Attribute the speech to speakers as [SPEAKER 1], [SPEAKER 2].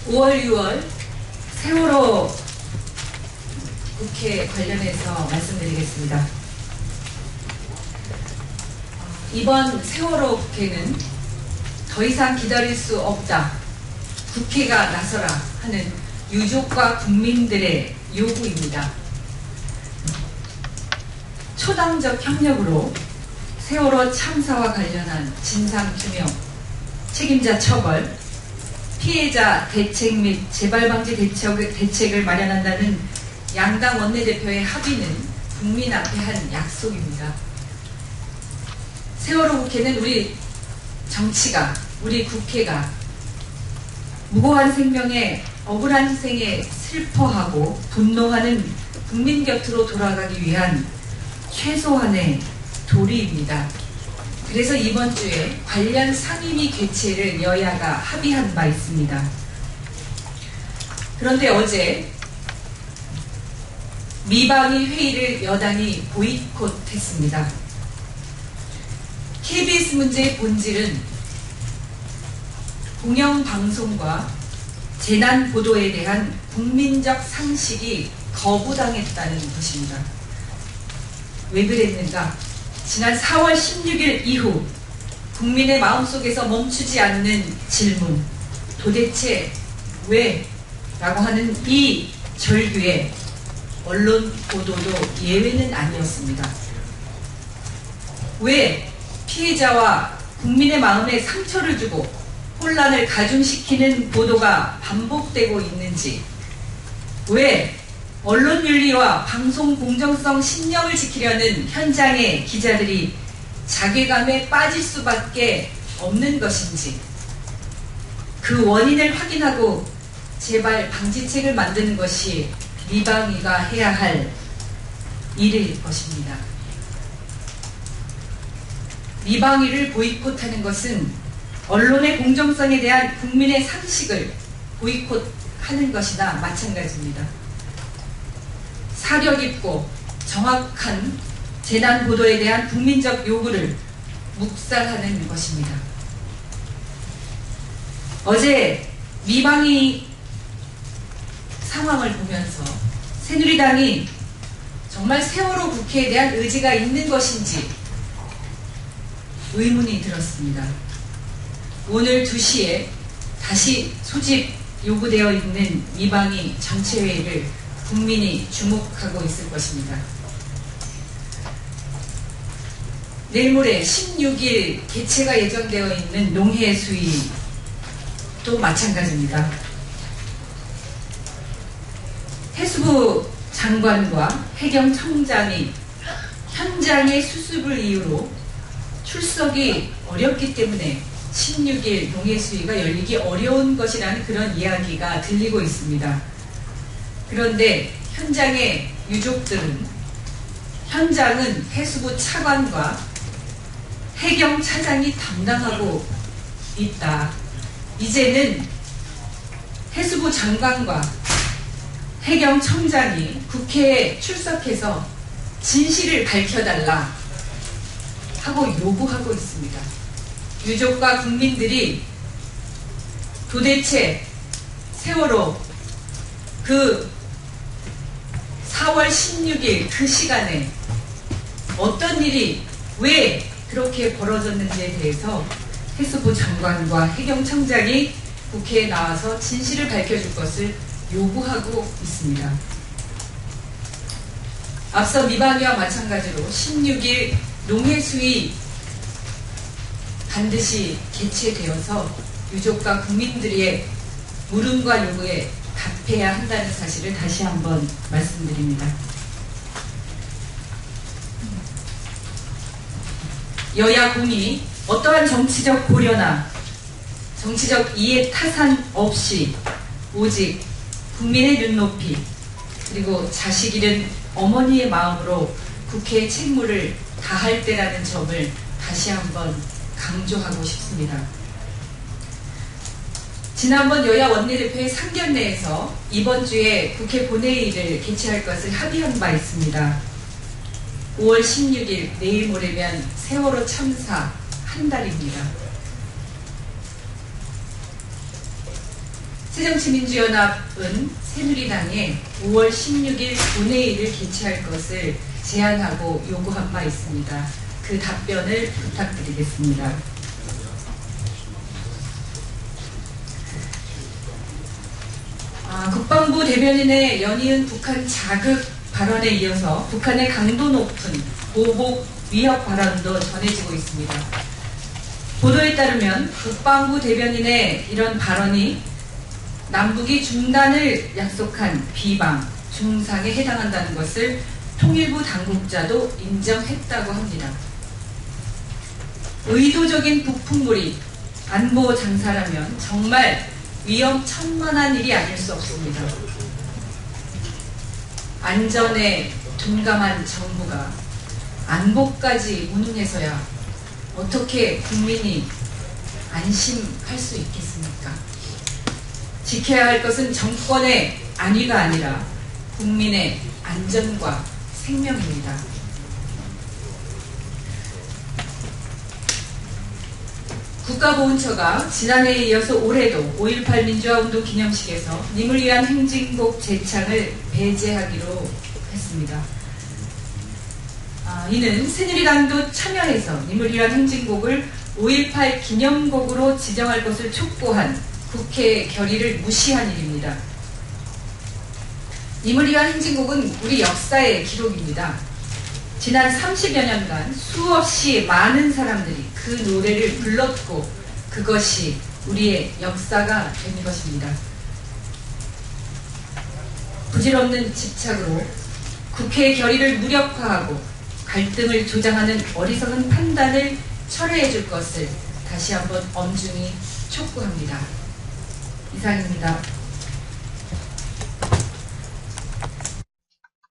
[SPEAKER 1] 5월, 6월 세월호 국회 관련해서 말씀드리겠습니다. 이번 세월호 국회는 더 이상 기다릴 수 없다, 국회가 나서라 하는 유족과 국민들의 요구입니다. 초당적 협력으로 세월호 참사와 관련한 진상규명, 책임자 처벌, 피해자 대책 및 재발방지 대책을 마련한다는 양당 원내대표의 합의는 국민 앞에 한 약속입니다. 세월호 국회는 우리 정치가, 우리 국회가 무고한 생명에 억울한 희생에 슬퍼하고 분노하는 국민 곁으로 돌아가기 위한 최소한의 도리입니다. 그래서 이번 주에 관련 상임위 개최를 여야가 합의한 바 있습니다. 그런데 어제 미방위 회의를 여당이 보이콧했습니다. KBS 문제의 본질은 공영방송과 재난보도에 대한 국민적 상식이 거부당했다는 것입니다. 왜 그랬는가? 지난 4월 16일 이후 국민의 마음속에서 멈추지 않는 질문, 도대체 왜? 라고 하는 이 절규에 언론 보도도 예외는 아니었습니다. 왜 피해자와 국민의 마음에 상처를 주고 혼란을 가중시키는 보도가 반복되고 있는지, 왜 언론 윤리와 방송 공정성 신념을 지키려는 현장의 기자들이 자괴감에 빠질 수밖에 없는 것인지, 그 원인을 확인하고 재발 방지책을 만드는 것이 미방위가 해야 할 일일 것입니다. 미방위를 보이콧하는 것은 언론의 공정성에 대한 국민의 상식을 보이콧하는 것이나 마찬가지입니다. 사려 깊고 정확한 재난 보도에 대한 국민적 요구를 묵살하는 것입니다. 어제 미방위 상황을 보면서 새누리당이 정말 세월호 국회에 대한 의지가 있는 것인지 의문이 들었습니다. 오늘 2시에 다시 소집 요구되어 있는 미방위 전체회의를 국민이 주목하고 있을 것입니다. 내일 모레 16일 개최가 예정되어 있는 농해수위도 마찬가지입니다. 해수부 장관과 해경청장이 현장의 수습을 이유로 출석이 어렵기 때문에 16일 농해수위가 열리기 어려운 것이라는 그런 이야기가 들리고 있습니다. 그런데 현장의 유족들은 현장은 해수부 차관과 해경 차장이 담당하고 있다. 이제는 해수부 장관과 해경 청장이 국회에 출석해서 진실을 밝혀달라 하고 요구하고 있습니다. 유족과 국민들이 도대체 세월호 그 4월 16일 그 시간에 어떤 일이 왜 그렇게 벌어졌는지에 대해서 해수부 장관과 해경청장이 국회에 나와서 진실을 밝혀줄 것을 요구하고 있습니다. 앞서 미방위와 마찬가지로 16일 농해수위 반드시 개최되어서 유족과 국민들의 물음과 요구에 답해야 한다는 사실을 다시 한번 말씀드립니다. 여야 공이 어떠한 정치적 고려나 정치적 이해 타산 없이 오직 국민의 눈높이 그리고 자식 잃은 어머니의 마음으로 국회의 책무를 다할 때라는 점을 다시 한번 강조하고 싶습니다. 지난번 여야 원내대표의 상견례에서 이번 주에 국회 본회의를 개최할 것을 합의한 바 있습니다. 5월 16일 내일 모레면 세월호 참사 한 달입니다. 새정치민주연합은 새누리당에 5월 16일 본회의를 개최할 것을 제안하고 요구한 바 있습니다. 그 답변을 부탁드리겠습니다. 국방부 대변인의 연이은 북한 자극 발언에 이어서 북한의 강도 높은 보복 위협 발언도 전해지고 있습니다. 보도에 따르면 국방부 대변인의 이런 발언이 남북이 중단을 약속한 비방, 중상에 해당한다는 것을 통일부 당국자도 인정했다고 합니다. 의도적인 북풍몰이 안보 장사라면 정말 위험천만한 일이 아닐 수 없습니다. 안전에 둔감한 정부가 안보까지 운운해서야 어떻게 국민이 안심할 수 있겠습니까? 지켜야 할 것은 정권의 안위가 아니라 국민의 안전과 생명입니다. 국가보훈처가 지난해에 이어서 올해도 5.18 민주화운동 기념식에서 님을 위한 행진곡 제창을 배제하기로 했습니다. 이는 새누리당도 참여해서 님을 위한 행진곡을 5.18 기념곡으로 지정할 것을 촉구한 국회 결의를 무시한 일입니다. 님을 위한 행진곡은 우리 역사의 기록입니다. 지난 30여 년간 수없이 많은 사람들이 그 노래를 불렀고 그것이 우리의 역사가 된 것입니다. 부질없는 집착으로 국회의 결의를 무력화하고 갈등을 조장하는 어리석은 판단을 철회해 줄 것을 다시 한번 엄중히 촉구합니다. 이상입니다.